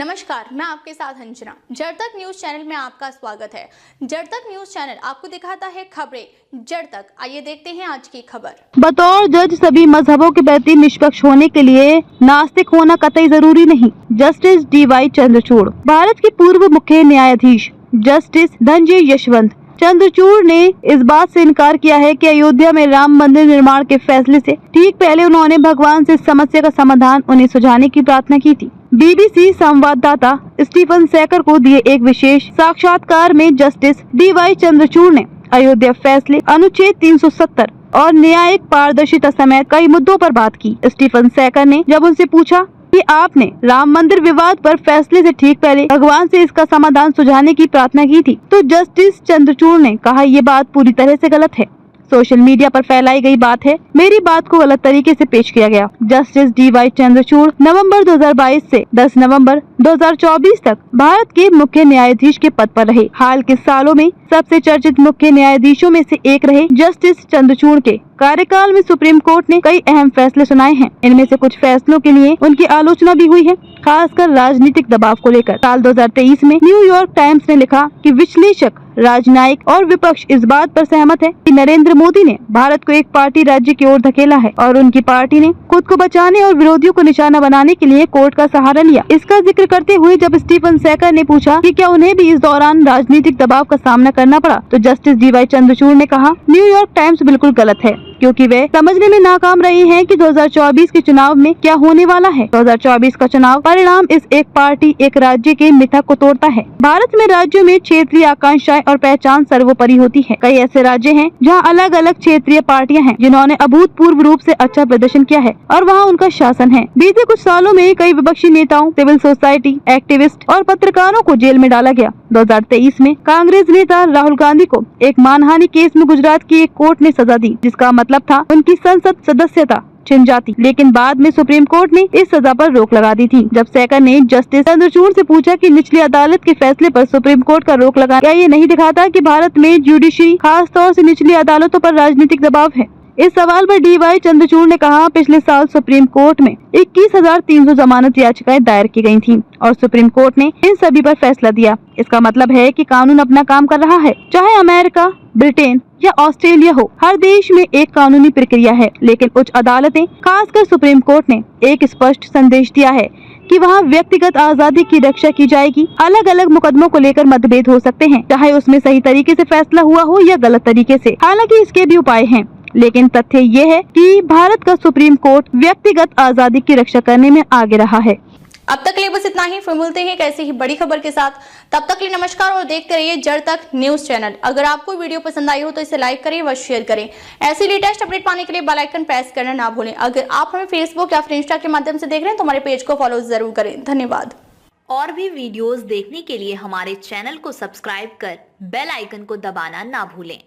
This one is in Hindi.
नमस्कार, मैं आपके साथ अंजना। जड़ तक न्यूज चैनल में आपका स्वागत है। जड़ तक न्यूज चैनल आपको दिखाता है खबरें जड़ तक। आइए देखते हैं आज की खबर। बतौर जज सभी मजहबों के प्रति निष्पक्ष होने के लिए नास्तिक होना कतई जरूरी नहीं। Justice DY Chandrachud. भारत के पूर्व मुख्य न्यायाधीश जस्टिस धनंजय यशवंत चंद्रचूड़ ने इस बात से इनकार किया है कि अयोध्या में राम मंदिर निर्माण के फैसले से ठीक पहले उन्होंने भगवान से समस्या का समाधान उन्हें सुझाने की प्रार्थना की थी। BBC संवाददाता स्टीफन सैकर को दिए एक विशेष साक्षात्कार में जस्टिस DY चंद्रचूड़ ने अयोध्या फैसले, अनुच्छेद 370 और न्यायिक पारदर्शिता समेत कई मुद्दों पर बात की। स्टीफन सैकर ने जब उनसे पूछा कि आपने राम मंदिर विवाद पर फैसले से ठीक पहले भगवान से इसका समाधान सुझाने की प्रार्थना की थी, तो जस्टिस चंद्रचूड़ ने कहा, ये बात पूरी तरह से गलत है। सोशल मीडिया पर फैलाई गई बात है, मेरी बात को गलत तरीके से पेश किया गया। जस्टिस DY चंद्रचूड़ नवंबर 2022 से 10 नवंबर 2024 तक भारत के मुख्य न्यायाधीश के पद पर रहे। हाल के सालों में सबसे चर्चित मुख्य न्यायाधीशों में से एक रहे जस्टिस चंद्रचूड़ के कार्यकाल में सुप्रीम कोर्ट ने कई अहम फैसले सुनाए हैं। इनमें से कुछ फैसलों के लिए उनकी आलोचना भी हुई है, खासकर राजनीतिक दबाव को लेकर। साल 2023 में न्यूयॉर्क टाइम्स ने लिखा कि विश्लेषक, राजनयिक और विपक्ष इस बात पर सहमत है कि नरेंद्र मोदी ने भारत को एक पार्टी राज्य की ओर धकेला है और उनकी पार्टी ने खुद को बचाने और विरोधियों को निशाना बनाने के लिए कोर्ट का सहारा लिया। इसका जिक्र करते हुए जब स्टीफन सैकर ने पूछा कि क्या उन्हें भी इस दौरान राजनीतिक दबाव का सामना करना पड़ा, तो जस्टिस DY चंद्रचूड़ ने कहा, न्यूयॉर्क टाइम्स बिल्कुल गलत है, क्योंकि वे समझने में नाकाम रही हैं कि 2024 के चुनाव में क्या होने वाला है। 2024 का चुनाव परिणाम इस एक पार्टी एक राज्य के मिथक को तोड़ता है। भारत में राज्यों में क्षेत्रीय आकांक्षाएं और पहचान सर्वोपरि होती है। कई ऐसे राज्य हैं जहां अलग अलग क्षेत्रीय पार्टियां हैं जिन्होंने अभूतपूर्व रूप से अच्छा प्रदर्शन किया है और वहां उनका शासन है। बीते कुछ सालों में कई विपक्षी नेताओं, सिविल सोसाइटी एक्टिविस्ट और पत्रकारों को जेल में डाला गया। 2023 में कांग्रेस नेता राहुल गांधी को एक मानहानि केस में गुजरात की एक कोर्ट ने सजा दी, जिसका मतलब था उनकी संसद सदस्यता छिन जाती, लेकिन बाद में सुप्रीम कोर्ट ने इस सजा पर रोक लगा दी थी। जब सैकर ने जस्टिस चंद्रचूड़ से पूछा कि निचली अदालत के फैसले पर सुप्रीम कोर्ट का रोक लगा, क्या ये नहीं दिखाता कि भारत में जुडिशरी, खास तौर से निचली अदालतों पर राजनीतिक दबाव है? इस सवाल पर DY चंद्रचूड़ ने कहा, पिछले साल सुप्रीम कोर्ट में 21,300 जमानत याचिकाएं दायर की गई थीं और सुप्रीम कोर्ट ने इन सभी पर फैसला दिया। इसका मतलब है कि कानून अपना काम कर रहा है, चाहे अमेरिका, ब्रिटेन या ऑस्ट्रेलिया हो। हर देश में एक कानूनी प्रक्रिया है, लेकिन उच्च अदालतें, खासकर सुप्रीम कोर्ट ने एक स्पष्ट संदेश दिया है कि वहाँ व्यक्तिगत आजादी की रक्षा की जाएगी। अलग अलग मुकदमों को लेकर मतभेद हो सकते हैं, चाहे उसमें सही तरीके से फैसला हुआ हो या गलत तरीके से। हालांकि इसके भी उपाय हैं, लेकिन तथ्य ये है कि भारत का सुप्रीम कोर्ट व्यक्तिगत आजादी की रक्षा करने में आगे रहा है। अब तक के लिए बस इतना ही। फिर मिलते हैं एक ऐसी ही बड़ी खबर के साथ। तब तक के लिए नमस्कार और देखते रहिए जड़ तक न्यूज चैनल। अगर आपको वीडियो पसंद आई हो तो इसे लाइक करें व शेयर करें। ऐसी लेटेस्ट अपडेट पाने के लिए बेल आइकन प्रेस करना ना भूलें। अगर आप हमें फेसबुक या फिर इंस्टा के माध्यम से देख रहे हैं तो हमारे पेज को फॉलो जरूर करें। धन्यवाद। और भी वीडियोस देखने के लिए हमारे चैनल को सब्सक्राइब कर बेल आइकन को दबाना ना भूलें।